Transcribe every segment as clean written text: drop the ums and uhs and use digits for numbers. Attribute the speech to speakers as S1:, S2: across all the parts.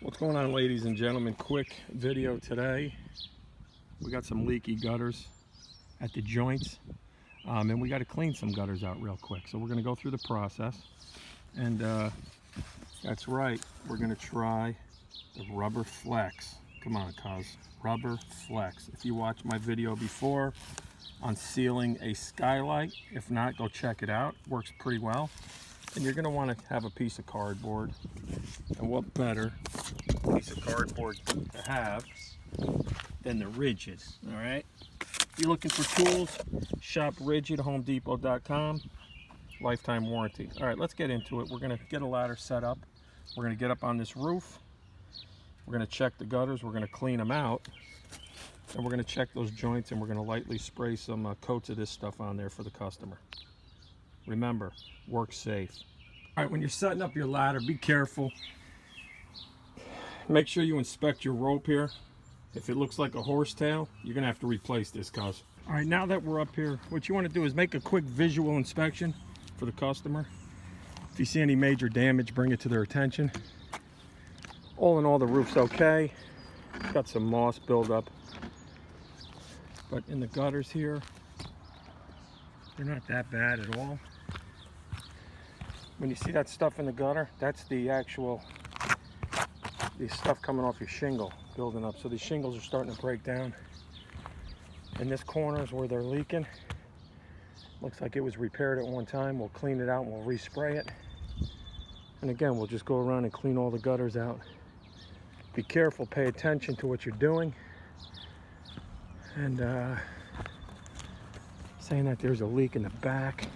S1: What's going on, ladies and gentlemen? Quick video today. We got some leaky gutters at the joints, and we got to clean some gutters out real quick. So we're going to go through the process, and that's right, we're going to try the rubber flex. Come on, cuz, rubber flex. If you watched my video before on sealing a skylight, if not, go check it out. Works pretty well. And you're going to want to have a piece of cardboard, and what better piece of cardboard to have than the ridges. All right, if you're looking for tools, shop rigid, homedepot.com, lifetime warranty. All right, let's get into it. We're going to get a ladder set up. We're going to get up on this roof. We're going to check the gutters. We're going to clean them out, and we're going to check those joints, and we're going to lightly spray some coats of this stuff on there for the customer. Remember, work safe. All right, when you're setting up your ladder, be careful. Make sure you inspect your rope here. If it looks like a horsetail, you're gonna have to replace this, cuz. All right, now that we're up here, what you wanna do is make a quick visual inspection for the customer. If you see any major damage, bring it to their attention. All in all, the roof's okay. It's got some moss buildup. But in the gutters here, they're not that bad at all. When you see that stuff in the gutter, that's the stuff coming off your shingle building up. So these shingles are starting to break down. And this corner is where they're leaking. Looks like it was repaired at one time. We'll clean it out and we'll respray it. And again, we'll just go around and clean all the gutters out. Be careful, pay attention to what you're doing. And saying that there's a leak in the back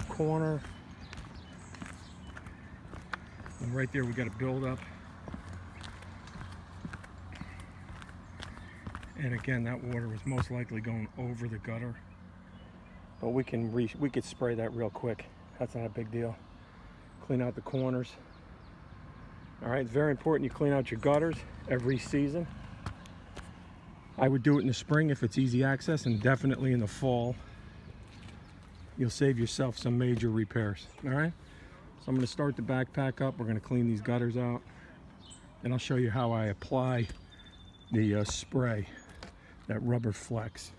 S1: corner. And right there we got a buildup. And again, that water was most likely going over the gutter. But we could spray that real quick. That's not a big deal. Clean out the corners. All right, it's very important you clean out your gutters every season. I would do it in the spring if it's easy access, and definitely in the fall. You'll save yourself some major repairs, all right? So I'm gonna start the backpack up. We're gonna clean these gutters out, and I'll show you how I apply the spray, that rubber flex.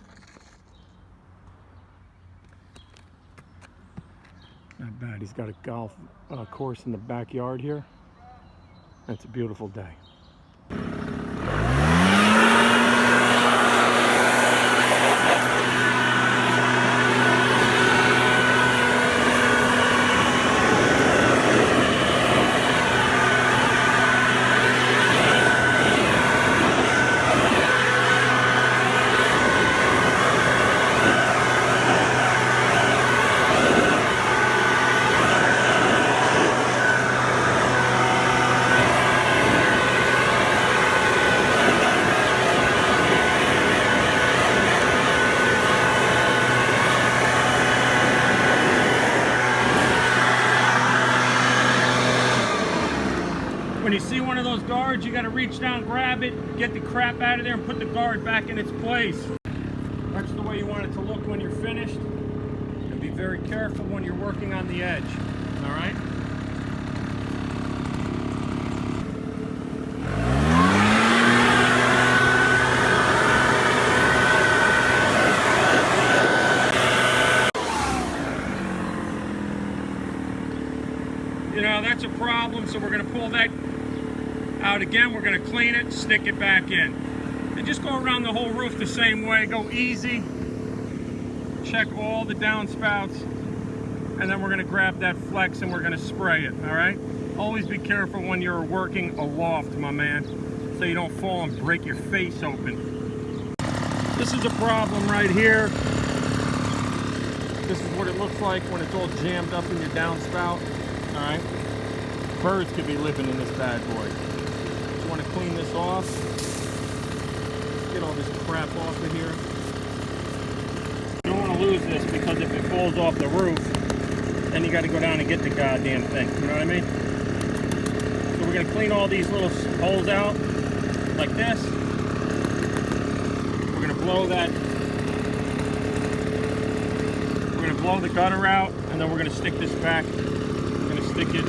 S1: Not bad. He's got a golf course in the backyard here. It's a beautiful day. When you see one of those guards, you got to reach down, grab it, get the crap out of there, and put the guard back in its place. That's the way you want it to look when you're finished. And be very careful when you're working on the edge. All right? You know, that's a problem, so we're going to pull that out again. We're going to clean it, stick it back in. And just go around the whole roof the same way. Go easy. Check all the downspouts. And then we're going to grab that flex and we're going to spray it, all right? Always be careful when you're working aloft, my man, so you don't fall and break your face open. This is a problem right here. This is what it looks like when it's all jammed up in your downspout. All right, birds could be living in this bad boy. You want to clean this off. Get all this crap off of here. You don't want to lose this, because if it falls off the roof, then you got to go down and get the goddamn thing. You know what I mean? So we're gonna clean all these little holes out like this. We're gonna blow that. We're gonna blow the gutter out, and then we're gonna stick this back. Stick it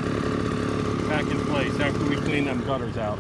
S1: back in place after we clean them gutters out.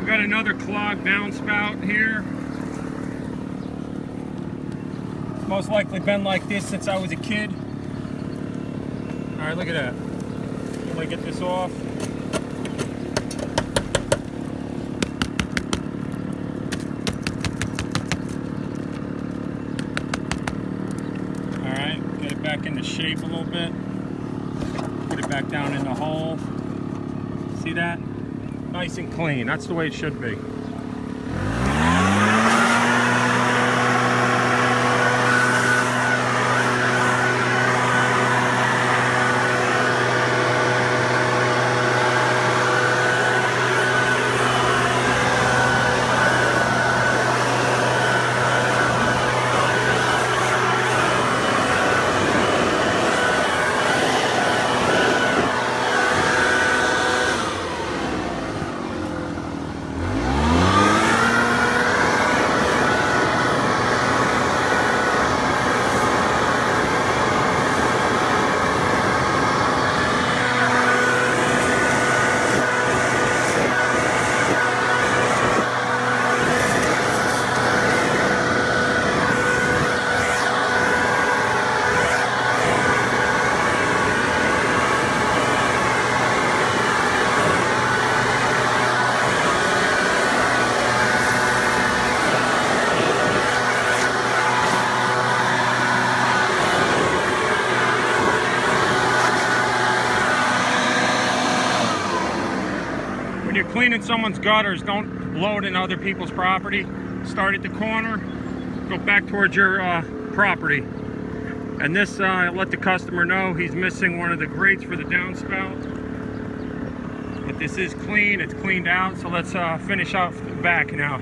S1: Got another clogged downspout here. It's most likely been like this since I was a kid. All right, look at that. Let me get this off. All right, get it back into shape a little bit. Put it back down in the hole. See that? Nice and clean. That's the way it should be. When you're cleaning someone's gutters, don't load in other people's property. Start at the corner, go back towards your property. And this, let the customer know he's missing one of the grates for the downspout. But this is clean, it's cleaned out, so let's finish off the back now.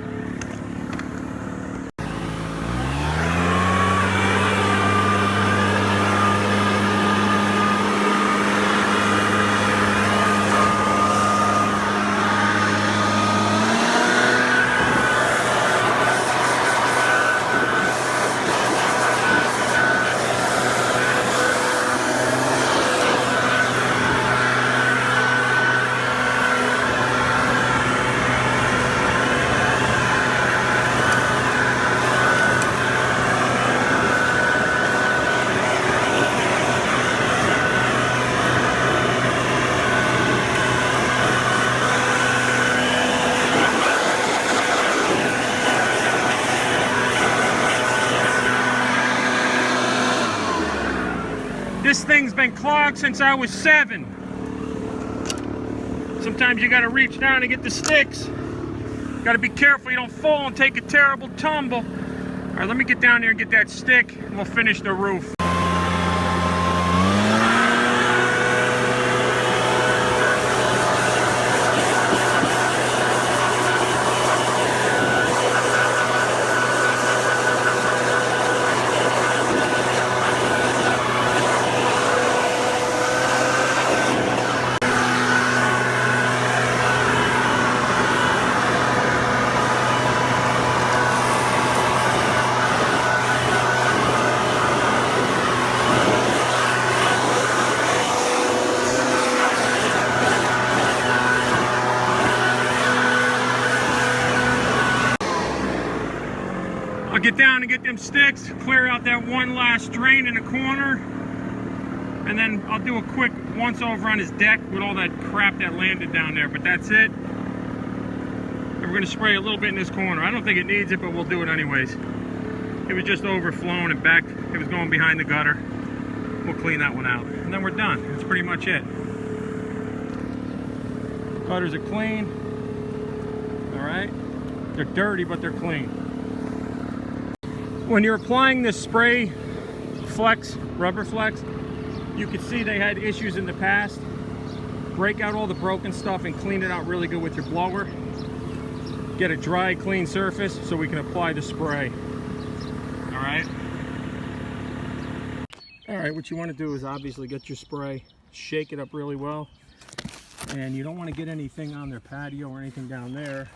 S1: This thing's been clogged since I was 7. Sometimes you gotta reach down and get the sticks. Gotta be careful you don't fall and take a terrible tumble. All right, let me get down there and get that stick and we'll finish the roof. get down and get them sticks, clear out that one last drain in the corner, and then I'll do a quick once over on his deck with all that crap that landed down there, but that's it. And we're gonna spray a little bit in this corner. I don't think it needs it, but we'll do it anyways. It was just overflowing and back, it was going behind the gutter. We'll clean that one out, and then we're done. That's pretty much it. Gutters are clean. All right, they're dirty, but they're clean. When you're applying this spray flex, rubber flex, you can see they had issues in the past. Break out all the broken stuff and clean it out really good with your blower. Get a dry, clean surface so we can apply the spray. All right. All right, what you want to do is obviously get your spray, shake it up really well, and you don't want to get anything on their patio or anything down there.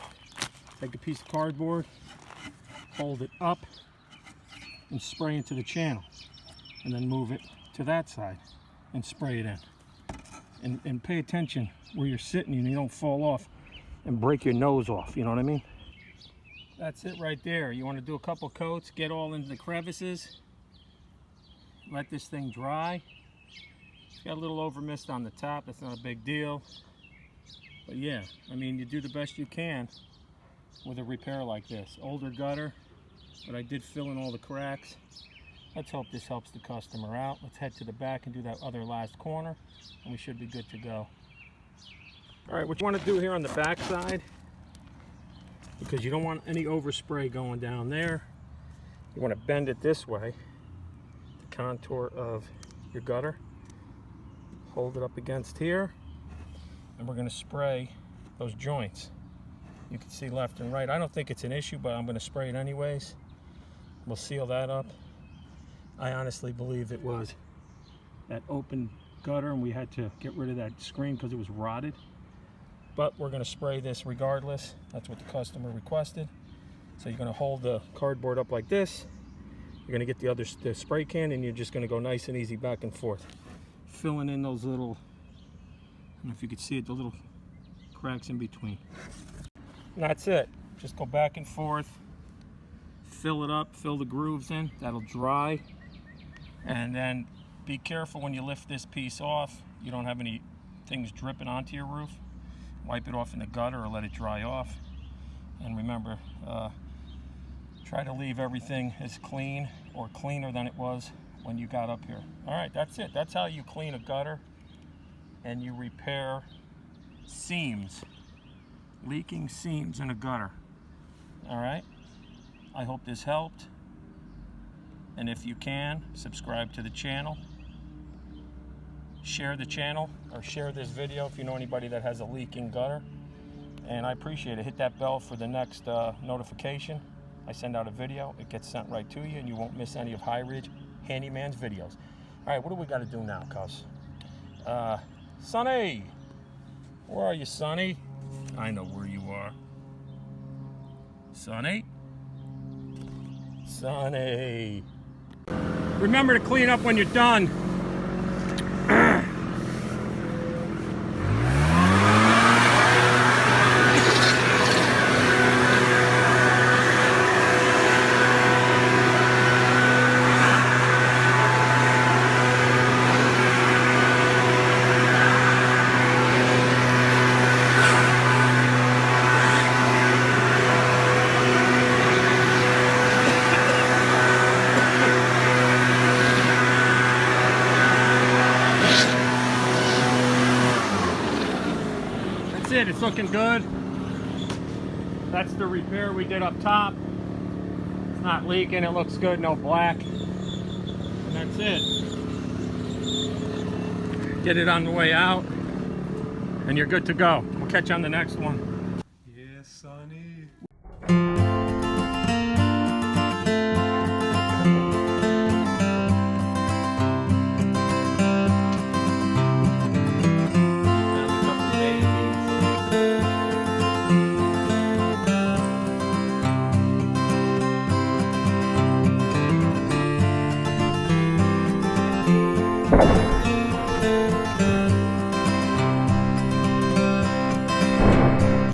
S1: Take a piece of cardboard, hold it up, and spray into the channel, and then move it to that side and spray it in. And pay attention where you're sitting and you don't fall off and break your nose off, you know what I mean? That's it right there. You want to do a couple coats, get all into the crevices, let this thing dry. It's got a little over mist on the top, that's not a big deal. But yeah, I mean, you do the best you can with a repair like this. Older gutter, but I did fill in all the cracks. Let's hope this helps the customer out. Let's head to the back and do that other last corner, and we should be good to go. All right, what you want to do here on the back side, because you don't want any overspray going down there, you want to bend it this way, the contour of your gutter. Hold it up against here, and we're going to spray those joints. You can see left and right. I don't think it's an issue, but I'm going to spray it anyways. We'll seal that up. I honestly believe it was that open gutter and we had to get rid of that screen because it was rotted. But we're going to spray this regardless. That's what the customer requested. So you're going to hold the cardboard up like this. You're going to get the spray can, and you're just going to go nice and easy back and forth, filling in those little, I don't know if you can see it, the little cracks in between. And that's it. Just go back and forth, fill it up, fill the grooves in. That'll dry. And then be careful when you lift this piece off, you don't have any things dripping onto your roof. Wipe it off in the gutter or let it dry off. And remember, try to leave everything as clean or cleaner than it was when you got up here. All right, that's it. That's how you clean a gutter and you repair seams, leaking seams in a gutter. All right, I hope this helped. And if you can, subscribe to the channel. Share the channel, or share this video if you know anybody that has a leaking gutter. And I appreciate it. Hit that bell for the next notification. I send out a video, it gets sent right to you, and you won't miss any of High Ridge Handyman's videos. All right, what do we got to do now, cuz? Sonny! Where are you, Sonny? I know where you are. Sonny? Sonny! Remember to clean up when you're done. It's looking good. That's the repair we did up top. It's not leaking, it looks good, no black. And that's it. Get it on the way out, and you're good to go. We'll catch you on the next one.